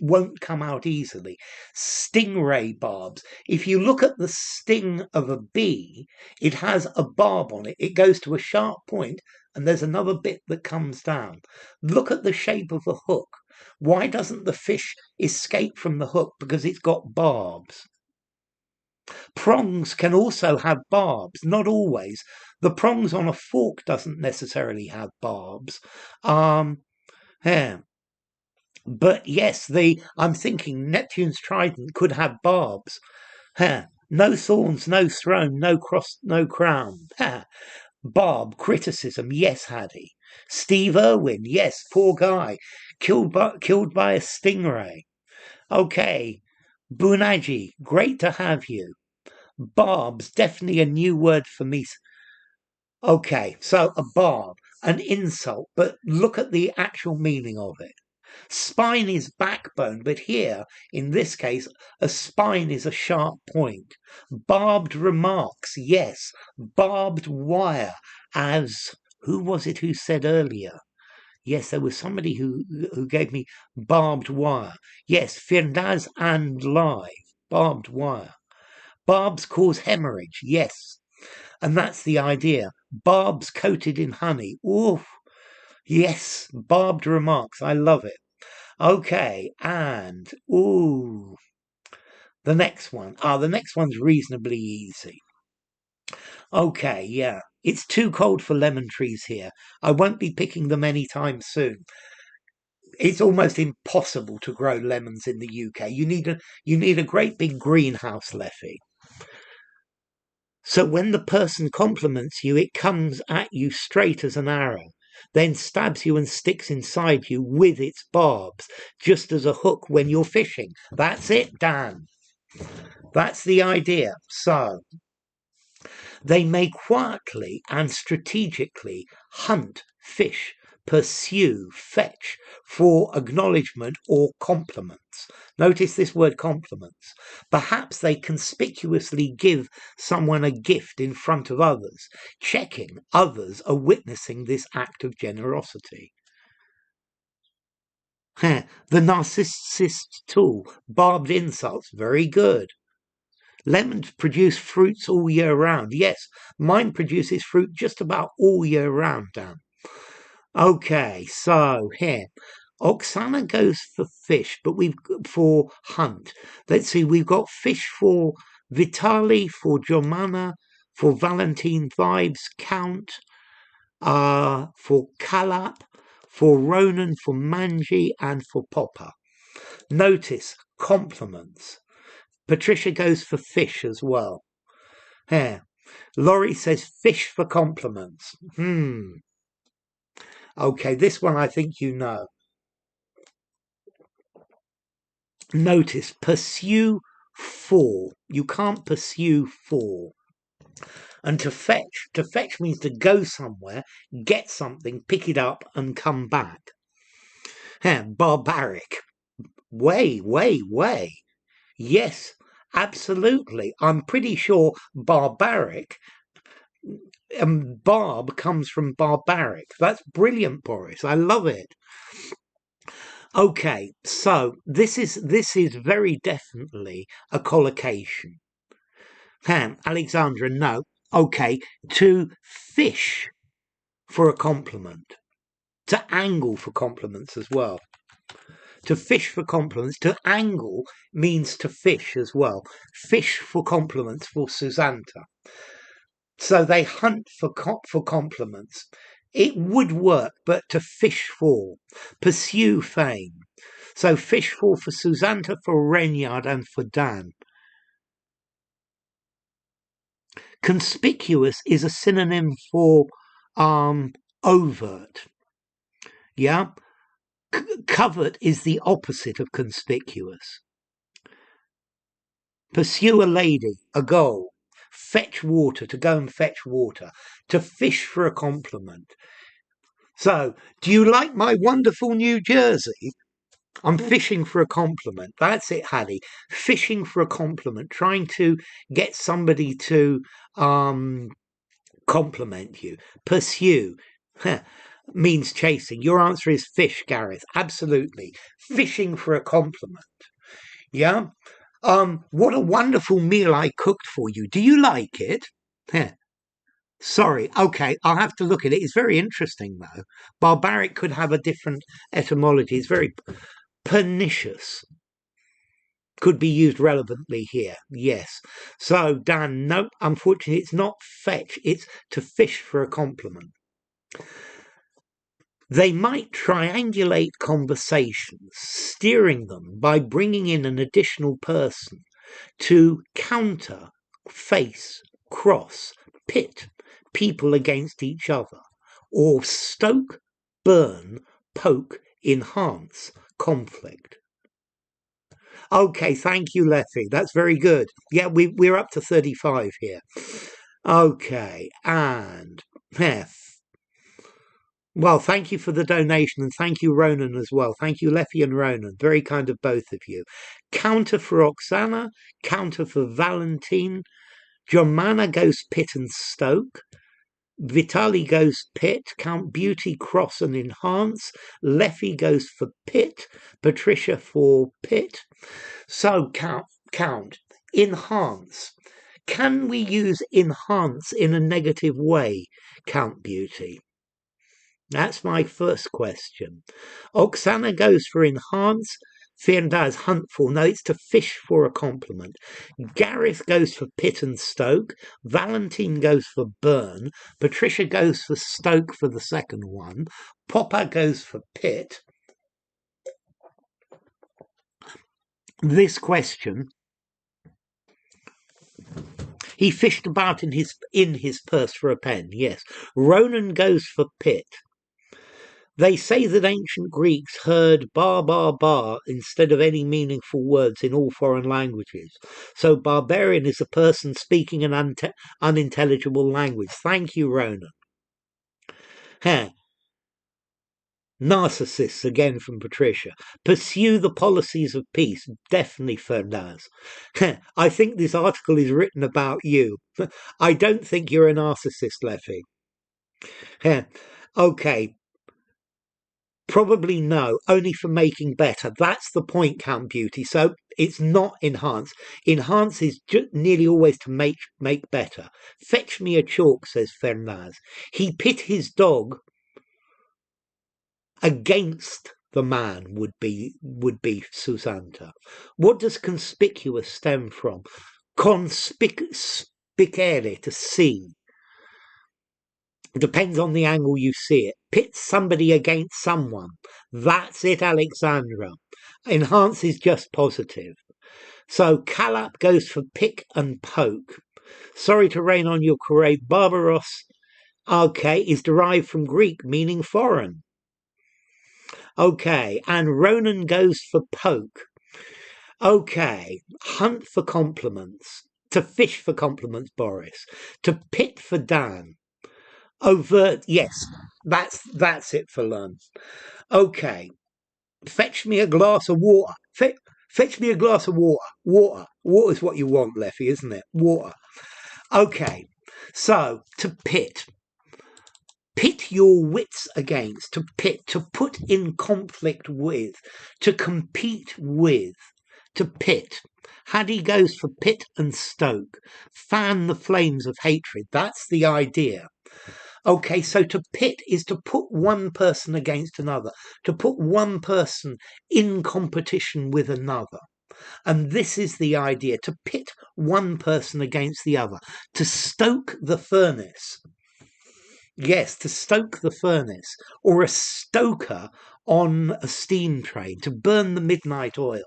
won't come out easily. Stingray barbs. If you look at the sting of a bee, it has a barb on it. It goes to a sharp point, and there's another bit that comes down. Look at the shape of a hook. Why doesn't the fish escape from the hook? Because it's got barbs. Prongs can also have barbs, not always. The prongs on a fork doesn't necessarily have barbs. Yeah. But yes, I'm thinking Neptune's trident could have barbs. No thorns, no throne, no cross, no crown. Barb, criticism, yes, Haddie. Steve Irwin, yes, poor guy, killed by a stingray. Okay, Bunaji, great to have you. Barb's definitely a new word for me. Okay, so a barb, an insult, but look at the actual meaning of it. Spine is backbone, but here, in this case, a spine is a sharp point. Barbed remarks, yes. Barbed wire, as who was it who said earlier? Yes, there was somebody who gave me barbed wire. Yes, Firnaz and live, barbed wire. Barbs cause hemorrhage, yes. And that's the idea. Barbs coated in honey. Ooh, yes, barbed remarks. I love it. Okay, and ooh, the next one. The next one's reasonably easy. Okay, yeah. It's too cold for lemon trees here. I won't be picking them anytime soon. It's almost impossible to grow lemons in the UK. You need a great big greenhouse, Leffy. So when the person compliments you, it comes at you straight as an arrow, then stabs you and sticks inside you with its barbs, just as a hook when you're fishing. That's it, Dan. That's the idea. So they may quietly and strategically hunt, fish, pursue, fetch for acknowledgement or compliments. Notice this word compliments. Perhaps they conspicuously give someone a gift in front of others, checking others are witnessing this act of generosity. The narcissist tool, barbed insults, very good. Lemons produce fruits all year round. Yes, mine produces fruit just about all year round, Dan. Okay, so here. Oksana goes for fish, but we've for hunt. Let's see, we've got fish for Vitali, for Jomana, for Valentine Vibes, Count, for Kalap, for Ronan, for Manji, and for Popper. Notice compliments. Patricia goes for fish as well. Here. Laurie says fish for compliments. Okay, this one I think you know. Notice, pursue for. You can't pursue for. And to fetch means to go somewhere, get something, pick it up and come back. Barbaric. Way. Yes, absolutely. I'm pretty sure barbaric, barb comes from barbaric. That's brilliant, Boris. I love it. Okay, so this is very definitely a collocation. Alexandra, no. Okay, to fish for a compliment. To angle for compliments as well. To fish for compliments. To angle means to fish as well. Fish for compliments for Susanta. So they hunt for compliments. It would work, but to fish for. Pursue fame. So fish for Susanta, for Renyard, and for Dan. Conspicuous is a synonym for overt. Yeah? Covert is the opposite of conspicuous. Pursue a lady, a goal. Fetch water, to go and fetch water. To fish for a compliment. So, do you like my wonderful New Jersey? I'm fishing for a compliment. That's it, Hattie. Fishing for a compliment. Trying to get somebody to compliment you. Pursue. Means chasing. Your answer is fish, Gareth. Absolutely. Fishing for a compliment. Yeah? What a wonderful meal I cooked for you. Do you like it? Sorry. Okay, I'll have to look at it. It's very interesting, though. Barbaric could have a different etymology. It's very pernicious. Could be used relevantly here. Yes. So, Dan, no, unfortunately, it's not fetch. It's to fish for a compliment. They might triangulate conversations, steering them by bringing in an additional person to counter, face, cross, pit people against each other, or stoke, burn, poke, enhance conflict. Okay, thank you, Leffy. That's very good. Yeah, we're up to 35 here. Okay, and well, thank you for the donation, and thank you, Ronan, as well. Thank you, Leffy and Ronan. Very kind of both of you. Counter for Oksana, counter for Valentine. Jomana goes pit and stoke. Vitali goes pit. Count Beauty, cross and enhance. Leffy goes for pit. Patricia for pit. So count. Enhance. Can we use enhance in a negative way, Count Beauty? That's my first question. Oksana goes for enhance. Firndaz hunt for. No, it's to fish for a compliment. Gareth goes for pit and stoke. Valentine goes for burn. Patricia goes for stoke for the second one. Popper goes for pit. This question, he fished about in his purse for a pen. Yes. Ronan goes for pit. They say that ancient Greeks heard bar, bar, bar instead of any meaningful words in all foreign languages. So barbarian is a person speaking an unintelligible language. Thank you, Ronan. Narcissists, again from Patricia. Pursue the policies of peace. Definitely, Fernaz. I think this article is written about you. I don't think you're a narcissist, Leffy. Okay. Probably no, only for making better. That's the point, Count Beauty. So it's not enhance. Enhance is nearly always to make better. Fetch me a chalk, says Fernaz. He pit his dog against the man would be Susanta. What does conspicuous stem from? Conspicere, to see. Depends on the angle you see it. Pit somebody against someone. That's it, Alexandra. Enhance is just positive. So Calap goes for pick and poke. Sorry to rain on your parade. Barbaros, okay, is derived from Greek, meaning foreign. Okay, and Ronan goes for poke. Okay, hunt for compliments. To fish for compliments, Boris. To pit for Dan. Overt, yes, that's it for learn. Okay, fetch me a glass of water. Fetch me a glass of water. Water is what you want, Leffy, isn't it? Water. Okay, so to pit your wits against, to put in conflict with, to compete with, to pit. Haddy goes for pit and stoke. Fan the flames of hatred. That's the idea. Okay, so to pit is to put one person against another, to put one person in competition with another. And this is the idea, to pit one person against the other, to stoke the furnace. Yes, to stoke the furnace, or a stoker on a steam train, to burn the midnight oil.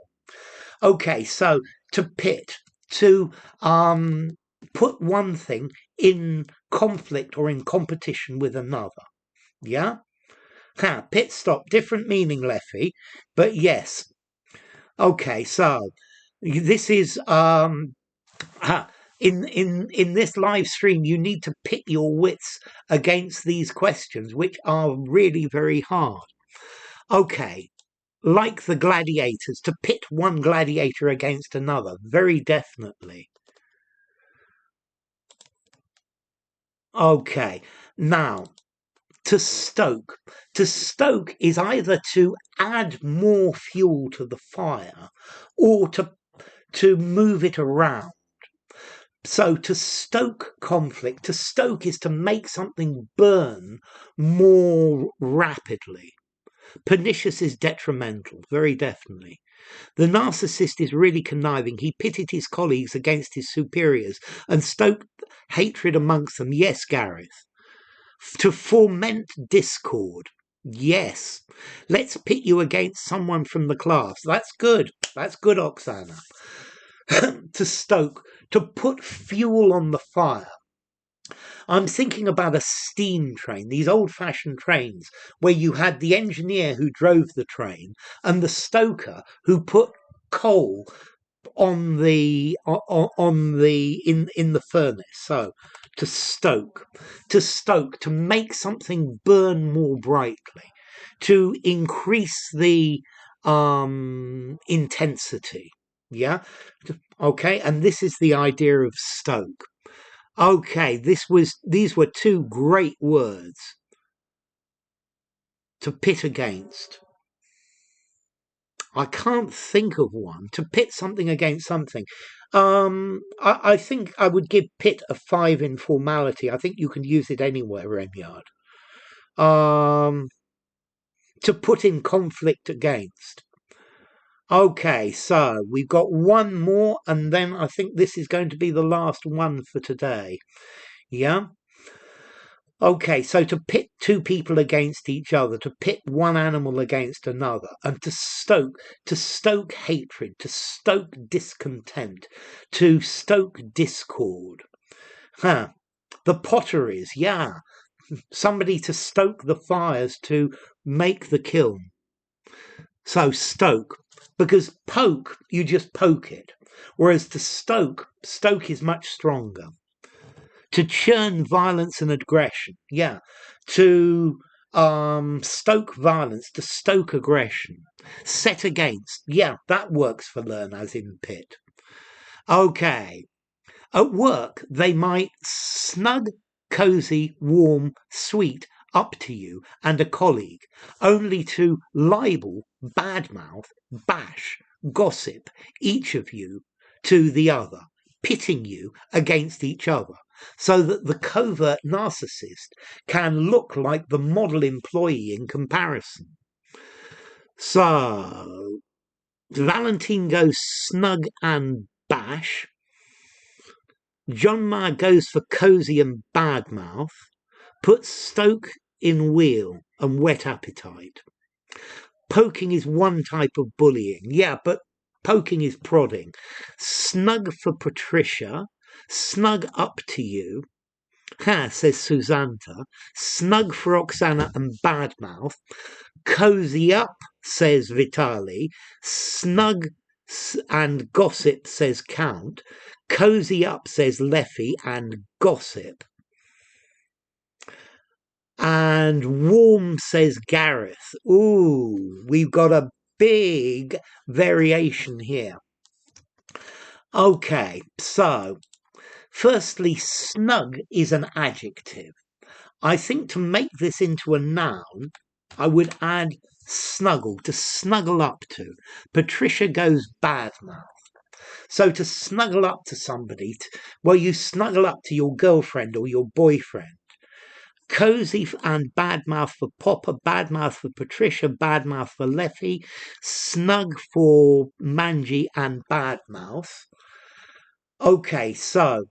Okay, so to pit, to put one thing in conflict or in competition with another. Yeah? Pit stop, different meaning, Leffy, but yes. Okay, so this is in this live stream, you need to pit your wits against these questions, which are really very hard. Okay, like the gladiators, to pit one gladiator against another, very definitely. Okay, now, to stoke. To stoke is either to add more fuel to the fire or to move it around. So to stoke conflict, to stoke is to make something burn more rapidly. Pernicious is detrimental, very definitely. The narcissist is really conniving. He pitted his colleagues against his superiors and stoked hatred amongst them. Yes, Gareth. To foment discord. Yes. Let's pit you against someone from the class. That's good. That's good, Oksana. To stoke, to put fuel on the fire. I'm thinking about a steam train, these old-fashioned trains, where you had the engineer who drove the train and the stoker who put coal in the furnace. So to stoke, to make something burn more brightly, to increase the intensity. Yeah. Okay. And this is the idea of stoke. Okay. These were two great words. To pit against. I can't think of one. To pit something against something. I think I would give pit a 5 in formality. I think you can use it anywhere, Remyard. to put in conflict against. Okay, so we've got one more, and then I think this is going to be the last one for today. Yeah? Okay, so to pit two people against each other, to pit one animal against another, and to stoke hatred, to stoke discontent, to stoke discord. Huh. The potteries, yeah. Somebody to stoke the fires, to make the kiln. So stoke, because poke, you just poke it. Whereas to stoke is much stronger. To churn violence and aggression, yeah. To stoke violence, to stoke aggression. Set against, yeah, that works for learn as in pit. Okay. At work, they might snug, cosy, warm, sweet up to you and a colleague, only to libel, badmouth, bash, gossip each of you to the other, pitting you against each other, so that the covert narcissist can look like the model employee in comparison. So, Valentine goes snug and bash. John Maher goes for cosy and badmouth, puts stoke in wheel and whet appetite. Poking is one type of bullying. Yeah, but poking is prodding. Snug for Patricia, snug up to you. Ha, says Susanta. Snug for Oksana and badmouth. Cozy up, says Vitali. Snug and gossip, says Count. Cozy up, says Leffy, and gossip. And warm, says Gareth. Ooh, we've got a big variation here. Okay, so firstly, snug is an adjective. I think to make this into a noun, I would add snuggle, to snuggle up to. Patricia goes badmouth. So to snuggle up to somebody, well, you snuggle up to your girlfriend or your boyfriend. Cozy and badmouth for Popper, badmouth for Patricia, badmouth for Leffy, snug for Manji and badmouth. Okay, so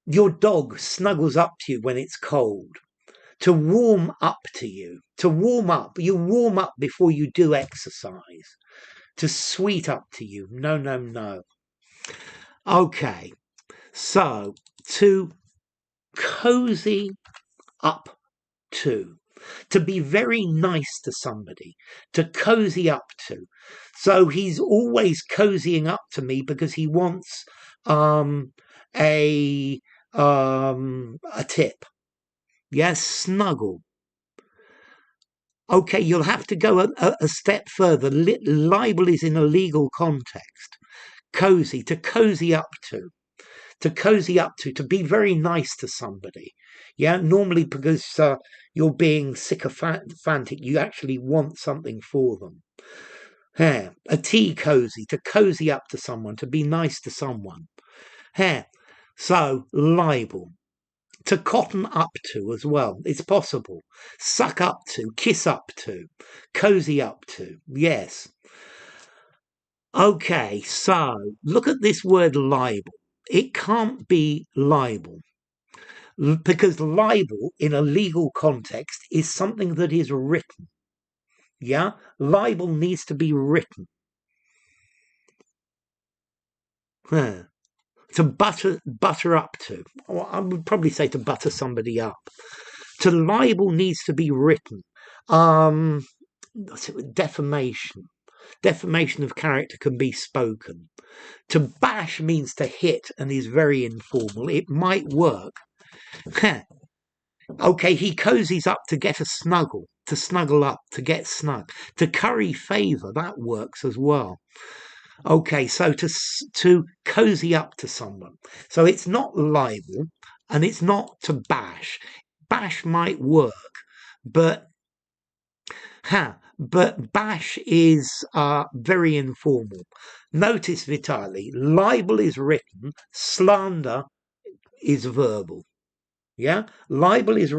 your dog snuggles up to you when it's cold. To warm up to you. To warm up. You warm up before you do exercise. To sweet up to you. No, no, no. Okay, so to cozy up to be very nice to somebody, to cozy up to. So he's always cozying up to me because he wants a tip. Yes, snuggle. Okay, you'll have to go a step further. Libel is in a legal context. Cozy, to cozy up to. To cozy up to be very nice to somebody. Yeah, normally because you're being sycophantic, you actually want something for them. Yeah. A tea cozy, to cozy up to someone, to be nice to someone. Yeah. So, libel. To cotton up to as well. It's possible. Suck up to, kiss up to, cozy up to. Yes. Okay, so look at this word libel. It can't be libel because libel in a legal context is something that is written. Yeah, libel needs to be written. To butter up to. Or I would probably say to butter somebody up. To libel needs to be written. Defamation. Defamation of character can be spoken. To bash means to hit and is very informal. It might work. Okay, he cozies up to get a snuggle, to snuggle up, to get snug. To curry favour, that works as well. Okay, so to cozy up to someone. So it's not libel and it's not to bash. Bash might work, but bash is very informal. Notice, Vitali, libel is written, slander is verbal. Yeah, libel is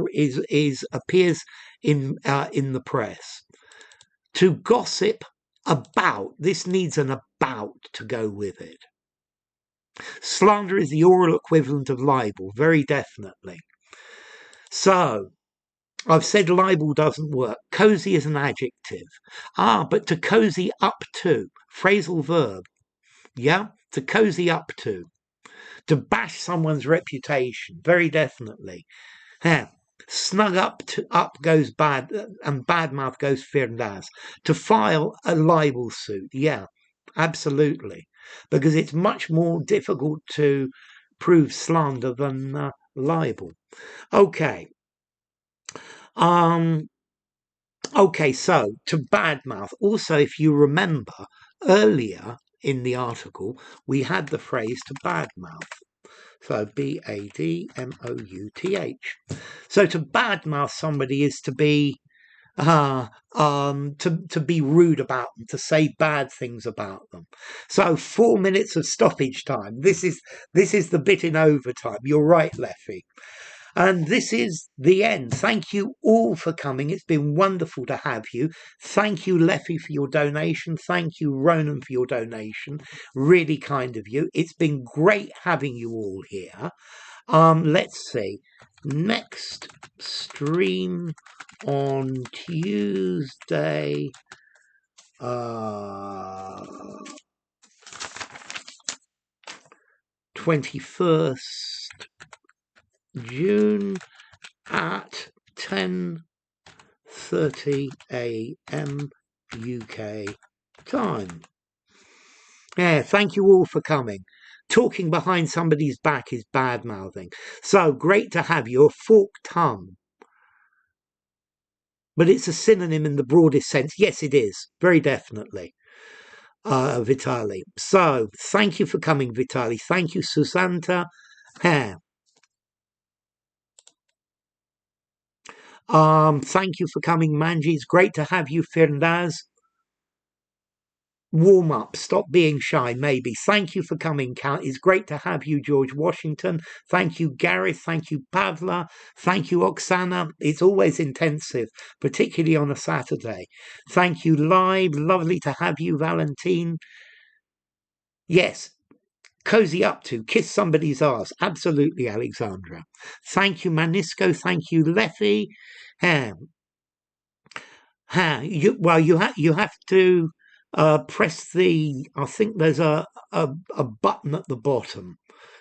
appears in the press. To gossip about, this needs an about to go with it. Slander is the oral equivalent of libel, very definitely. So I've said libel doesn't work. Cozy is an adjective. But to cozy up to, phrasal verb. Yeah, to cozy up to bash someone's reputation, very definitely. Yeah. Snug up goes bad, and badmouth goes firndas. To file a libel suit, yeah, absolutely, because it's much more difficult to prove slander than libel. Okay. Okay, so to badmouth. Also, if you remember earlier in the article, we had the phrase to badmouth. So badmouth. So to badmouth somebody is to be to be rude about them, to say bad things about them. So 4 minutes of stoppage time. This is the bit in overtime. You're right, Leffy. And this is the end. Thank you all for coming. It's been wonderful to have you. Thank you, Leffy, for your donation. Thank you, Ronan, for your donation. Really kind of you. It's been great having you all here. Let's see. Next stream on Tuesday. 21st June at 10:30 a.m. UK time. Yeah, thank you all for coming. Talking behind somebody's back is bad mouthing. So great to have you. A forked tongue. But it's a synonym in the broadest sense. Yes, it is. Very definitely. Vitali. So thank you for coming, Vitali. Thank you, Susanta. Thank you for coming, Manji. It's great to have you, Firnaz. Warm up, stop being shy, maybe. Thank you for coming, Cal. It's great to have you, George Washington. Thank you, Gareth. Thank you, Pavla. Thank you, Oksana. It's always intensive, particularly on a Saturday. Thank you, Live. Lovely to have you, Valentine. Yes, cozy up to, kiss somebody's ass. Absolutely, Alexandra. Thank you, Manisco. Thank you, Leffy. You have to press the, I think there's a button at the bottom.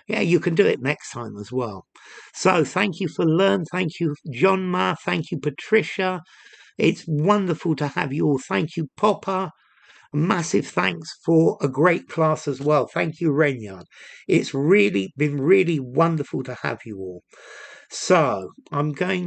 Yeah, you can do it next time as well. So thank you for Learn. Thank you, John Ma. Thank you, Patricia. It's wonderful to have you all. Thank you, Popper. Massive thanks for a great class as well. Thank you, Renyard. It's really been really wonderful to have you all. So I'm going